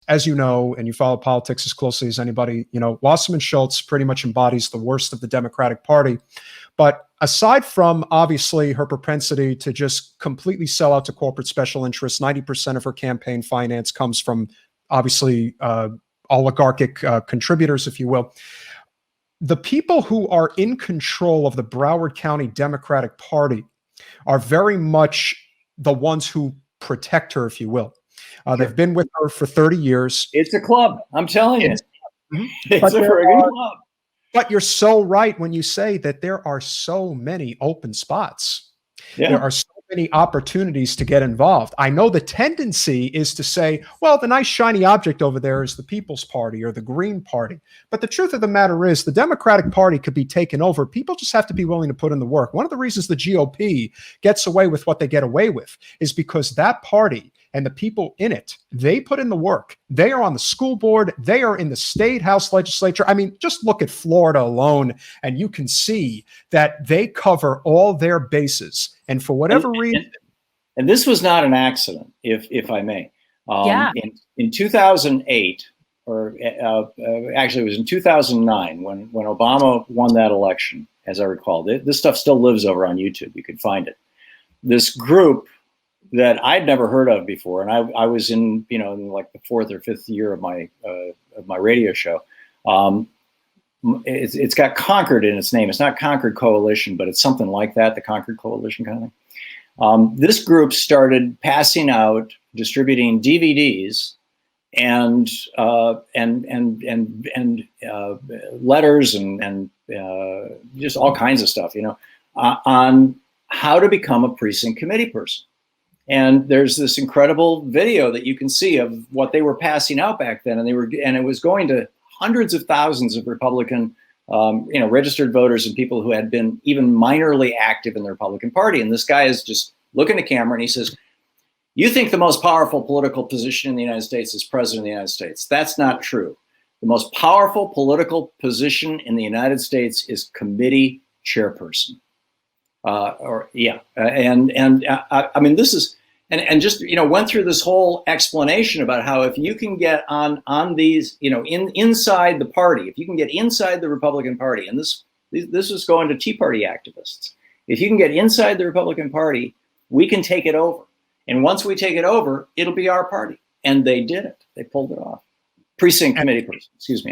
as you know, and you follow politics as closely as anybody, Wasserman Schultz pretty much embodies the worst of the Democratic Party. But aside from, obviously, her propensity to just completely sell out to corporate special interests, 90% of her campaign finance comes from, obviously, oligarchic contributors, if you will. The people who are in control of the Broward County Democratic Party are very much the ones who protect her, if you will. They've been with her for 30 years. It's a club. I'm telling you. It's a friggin' club. But you're so right when you say that there are so many open spots. Yeah. There are so many opportunities to get involved. I know the tendency is to say, well, the nice shiny object over there is the People's Party or the Green Party. But the truth of the matter is the Democratic Party could be taken over. People just have to be willing to put in the work. One of the reasons the GOP gets away with what they get away with is because that party and the people in it, they put in the work. They are on the school board. They are in the state house legislature. I mean, just look at Florida alone, and you can see that they cover all their bases. And for whatever reason, and this was not an accident, if I may. In 2008, or actually it was in 2009, when Obama won that election, as I recall. This stuff still lives over on YouTube. You can find it. This group that I'd never heard of before, and I was in like the 4th or 5th year of my radio show. It's got Concord in its name. It's not Concord Coalition, but it's something like that, the Concord Coalition kind of thing. This group started passing out, distributing DVDs and letters and just all kinds of stuff, on how to become a precinct committee person. And there's this incredible video that you can see of what they were passing out back then, and it was going to hundreds of thousands of Republican, registered voters and people who had been even minorly active in the Republican Party. And this guy is just looking at the camera and he says, "You think the most powerful political position in the United States is president of the United States? That's not true. The most powerful political position in the United States is committee chairperson." I mean, this is. And just, went through this whole explanation about how if you can get on these, inside the party, if you can get inside the Republican Party, and this is going to Tea Party activists, if you can get inside the Republican Party, we can take it over. And once we take it over, it'll be our party. And they did it. They pulled it off. Precinct committee person, excuse me.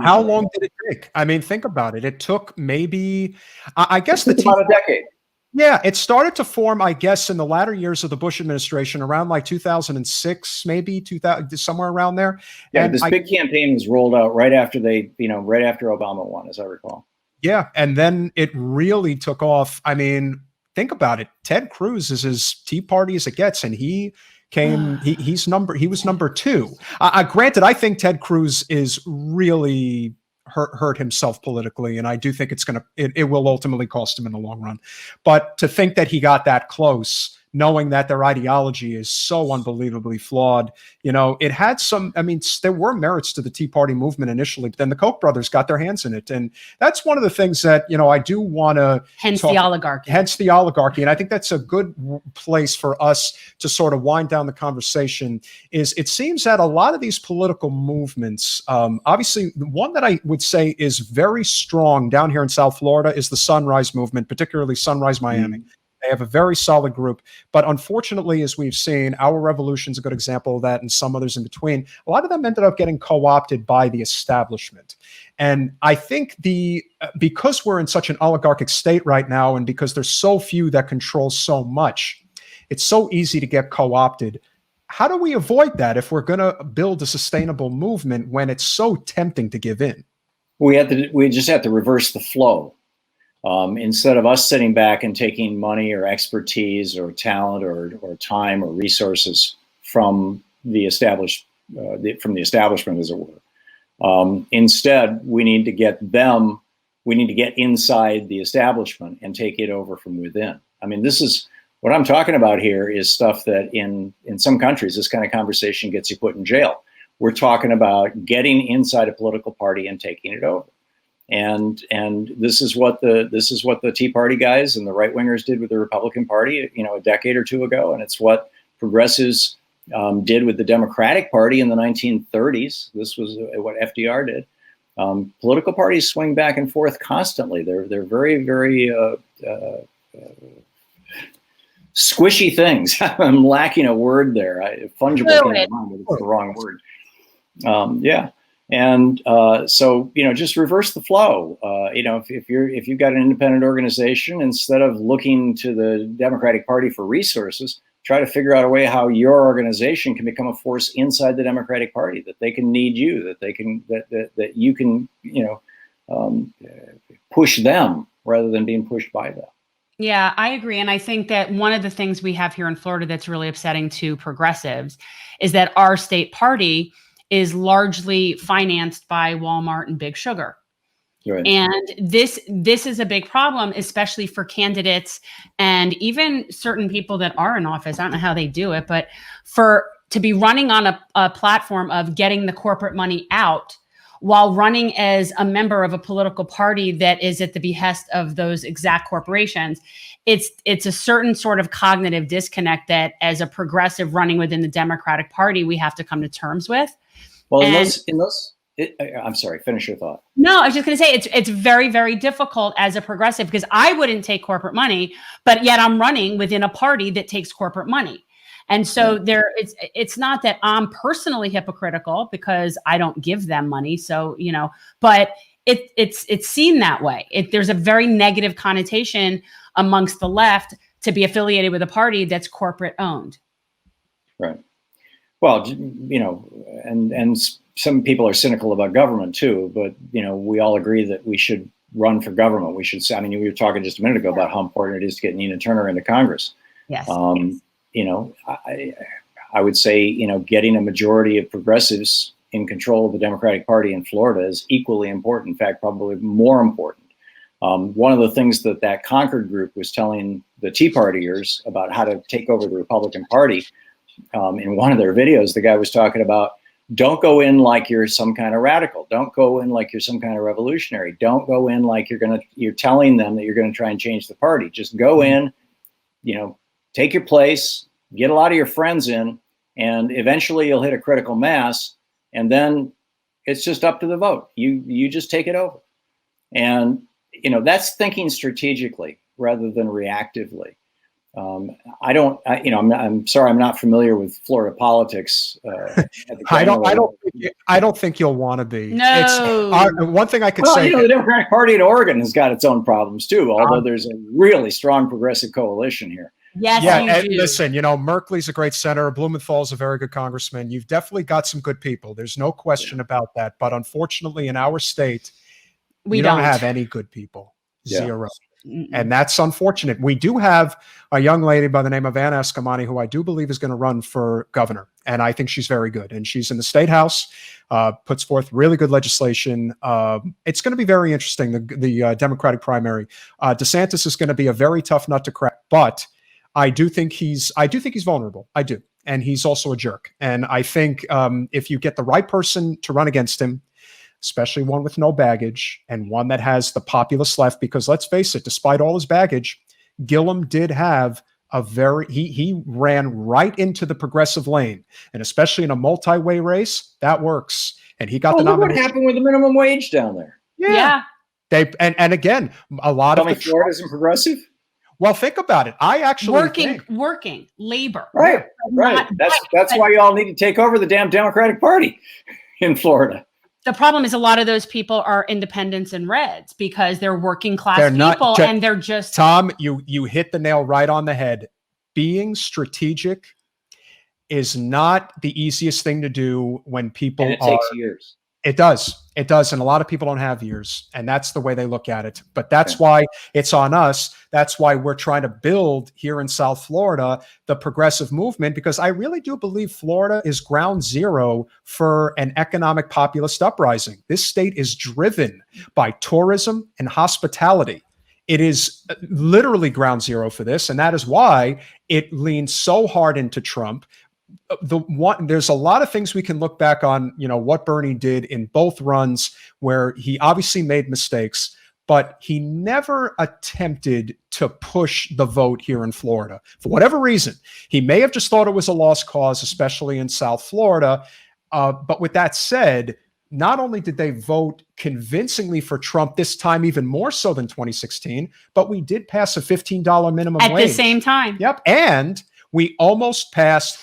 How long did it take? I mean, think about it. It took maybe, I guess about a decade. Yeah, it started to form, I guess, in the latter years of the Bush administration, around like 2006, maybe 2000, somewhere around there. Yeah, and this big campaign was rolled out right after right after Obama won, as I recall. Yeah, and then it really took off. I mean, think about it. Ted Cruz is as Tea Party as it gets, and he was number 2. Granted, I think Ted Cruz is really hurt himself politically, and I do think it will ultimately cost him in the long run. But to think that he got that close, knowing that their ideology is so unbelievably flawed, it had some, I mean, there were merits to the Tea Party movement initially, but then the Koch brothers got their hands in it. And that's one of the things that, I do want to Hence the oligarchy. And I think that's a good place for us to sort of wind down the conversation. Is it seems that a lot of these political movements, obviously the one that I would say is very strong down here in South Florida is the Sunrise movement, particularly Sunrise Miami. They have a very solid group. But unfortunately, as we've seen, Our Revolution's a good example of that, and some others in between. A lot of them ended up getting co-opted by the establishment. And I think because we're in such an oligarchic state right now, and because there's so few that control so much, it's so easy to get co-opted. How do we avoid that if we're going to build a sustainable movement when it's so tempting to give in? We just have to reverse the flow. Instead of us sitting back and taking money or expertise or talent or time or resources from the establishment, as it were. Instead, we need to get inside the establishment and take it over from within. I mean, this is what I'm talking about here is stuff that in some countries, this kind of conversation gets you put in jail. We're talking about getting inside a political party and taking it over. And this is what the Tea Party guys and the right wingers did with the Republican Party, a decade or two ago, and it's what progressives, did with the Democratic Party in the 1930s. This was what FDR did. Political parties swing back and forth constantly. They're very, very squishy things. I'm lacking a word there. Fungible came to mind, but it's the wrong word. Yeah. And so, just reverse the flow. If you've got an independent organization, instead of looking to the Democratic Party for resources, try to figure out a way how your organization can become a force inside the Democratic Party, that they can need you, that they can, that you can, push them rather than being pushed by them. Yeah, I agree. And I think that one of the things we have here in Florida that's really upsetting to progressives is that our state party is largely financed by Walmart and Big Sugar. Right. And this is a big problem, especially for candidates and even certain people that are in office. I don't know how they do it, but to be running on a platform of getting the corporate money out while running as a member of a political party that is at the behest of those exact corporations, it's a certain sort of cognitive disconnect that as a progressive running within the Democratic Party, we have to come to terms with. Well, I'm sorry, finish your thought. No, I was just going to say it's very, very difficult as a progressive because I wouldn't take corporate money, but yet I'm running within a party that takes corporate money. And so it's not that I'm personally hypocritical because I don't give them money. So, but it's seen that way. There's a very negative connotation amongst the left to be affiliated with a party that's corporate owned. Right. Well, and some people are cynical about government too, but we all agree that we should run for government. We should say, we were talking just a minute ago about how important it is to get Nina Turner into Congress. Yes. I would say, getting a majority of progressives in control of the Democratic Party in Florida is equally important. In fact, probably more important. One of the things that Concord group was telling the Tea Partiers about how to take over the Republican Party, in one of their videos, the guy was talking about, don't go in like you're some kind of radical. Don't go in like you're some kind of revolutionary. Don't go in like you're telling them that you're going to try and change the party. Just go in, take your place, get a lot of your friends in, and eventually you'll hit a critical mass. And then it's just up to the vote. You just take it over. And, that's thinking strategically rather than reactively. I'm sorry, I'm not familiar with Florida politics. I don't think you'll want to be. No. One thing I could say. The Democratic Party in Oregon has got its own problems too, although there's a really strong progressive coalition here. Yes, yeah, and listen, Merkley's a great senator. Blumenthal's a very good congressman. You've definitely got some good people. There's no question about that. But unfortunately, in our state, we don't have any good people. Yeah. Zero. And that's unfortunate. We do have a young lady by the name of Ann Eskamani, who I do believe is going to run for governor. And I think she's very good. And she's in the state house, puts forth really good legislation. It's going to be very interesting, the Democratic primary. DeSantis is going to be a very tough nut to crack, but I do think he's vulnerable. I do. And he's also a jerk. And I think if you get the right person to run against him, especially one with no baggage and one that has the populist left, because let's face it, despite all his baggage, Gillum did have he ran right into the progressive lane, and especially in a multi-way race, that works. And he got the nomination. Look what happened with the minimum wage down there. Yeah. They and again, a lot of Florida isn't progressive. Well, think about it. I actually working labor. Right. That's why you all need to take over the damn Democratic Party in Florida. The problem is a lot of those people are independents and reds because they're working class people and they're just. Tom, you hit the nail right on the head. Being strategic is not the easiest thing to do when people and it takes years. It does. And a lot of people don't have years, and that's the way they look at it. But that's why it's on us. That's why we're trying to build here in South Florida the progressive movement, because I really do believe Florida is ground zero for an economic populist uprising. This state is driven by tourism and hospitality. It is literally ground zero for this, and that is why it leans so hard into Trump. There's a lot of things we can look back on, what Bernie did in both runs where he obviously made mistakes, but he never attempted to push the vote here in Florida. For whatever reason, he may have just thought it was a lost cause, especially in South Florida. But with that said, not only did they vote convincingly for Trump this time, even more so than 2016, but we did pass a $15 minimum wage. At the same time. Yep. And we almost passed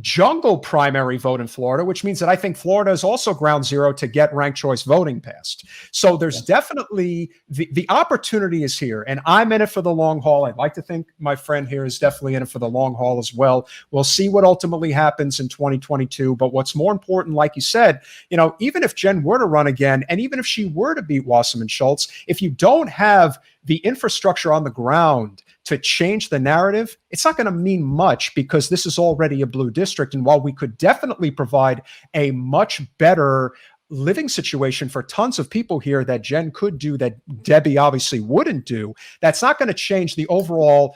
jungle primary vote in Florida, which means that I think Florida is also ground zero to get ranked choice voting passed. So there's definitely the opportunity is here, and I'm in it for the long haul. I'd like to think my friend here is definitely in it for the long haul as well. We'll see what ultimately happens in 2022. But what's more important, like you said, even if Jen were to run again, and even if she were to beat Wasserman Schultz, if you don't have the infrastructure on the ground to change the narrative, it's not going to mean much, because this is already a blue district. And while we could definitely provide a much better living situation for tons of people here that Jen could do that Debbie obviously wouldn't do, that's not going to change the overall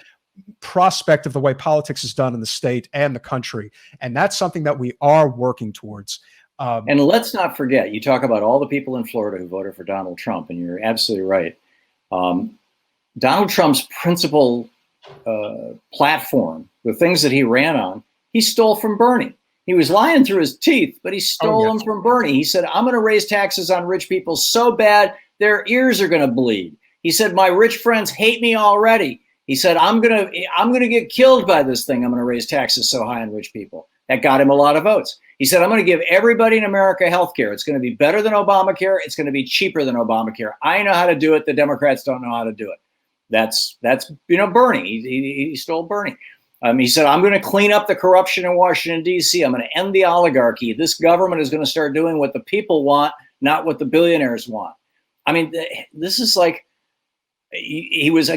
prospect of the way politics is done in the state and the country. And that's something that we are working towards. And let's not forget, you talk about all the people in Florida who voted for Donald Trump, and you're absolutely right. Donald Trump's principal platform, the things that he ran on, he stole from Bernie. He was lying through his teeth, but he stole them from Bernie. He said, I'm going to raise taxes on rich people so bad their ears are going to bleed. He said, my rich friends hate me already. He said, I'm going to get killed by this thing. I'm going to raise taxes so high on rich people. That got him a lot of votes. He said, I'm going to give everybody in America health care. It's going to be better than Obamacare. It's going to be cheaper than Obamacare. I know how to do it. The Democrats don't know how to do it. That's Bernie. He stole Bernie. He said, I'm going to clean up the corruption in Washington, D.C. I'm going to end the oligarchy. This government is going to start doing what the people want, not what the billionaires want. I mean, this is like, he was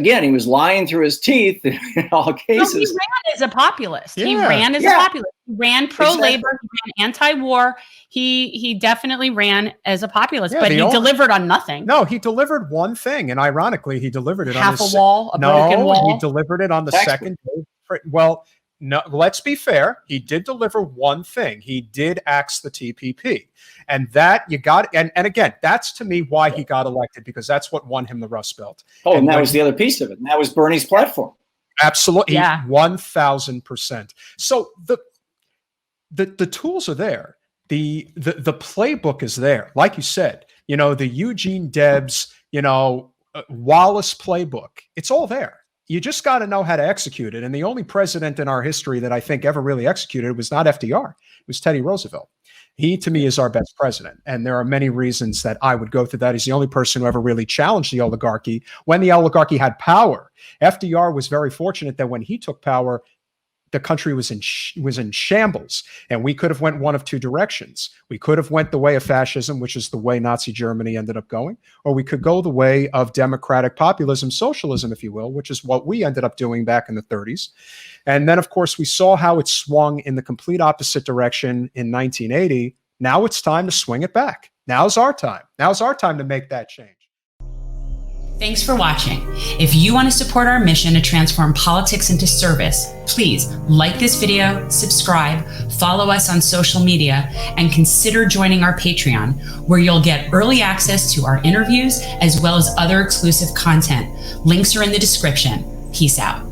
lying through his teeth in all cases. No, he ran as a populist. Yeah. He ran as a populist. He ran pro-labor. He ran anti-war. He definitely ran as a populist, but he delivered on nothing. No, he delivered one thing, and ironically, he delivered it half on a wall, a broken wall. He delivered it on the second day. Well, no, let's be fair. He did deliver one thing. He did axe the TPP. And that you got, and again, that's to me why he got elected, because that's what won him the Rust Belt. Oh, and that was the other piece of it. And that was Bernie's platform. Absolutely. Yeah. 1000%. So the tools are there. The playbook is there. Like you said, the Eugene Debs, Wallace playbook, it's all there. You just got to know how to execute it. And the only president in our history that I think ever really executed it was not FDR. It was Teddy Roosevelt. He, to me, is our best president. And there are many reasons that I would go through that. He's the only person who ever really challenged the oligarchy when the oligarchy had power. FDR was very fortunate that when he took power, the country was in shambles, and we could have went one of two directions. We could have went the way of fascism, which is the way Nazi Germany ended up going, or we could go the way of democratic populism, socialism, if you will, which is what we ended up doing back in the 30s. And then, of course, we saw how it swung in the complete opposite direction in 1980. Now it's time to swing it back. Now's our time. Now's our time to make that change. Thanks for watching. If you want to support our mission to transform politics into service, please like this video, subscribe, follow us on social media, and consider joining our Patreon, where you'll get early access to our interviews as well as other exclusive content. Links are in the description. Peace out.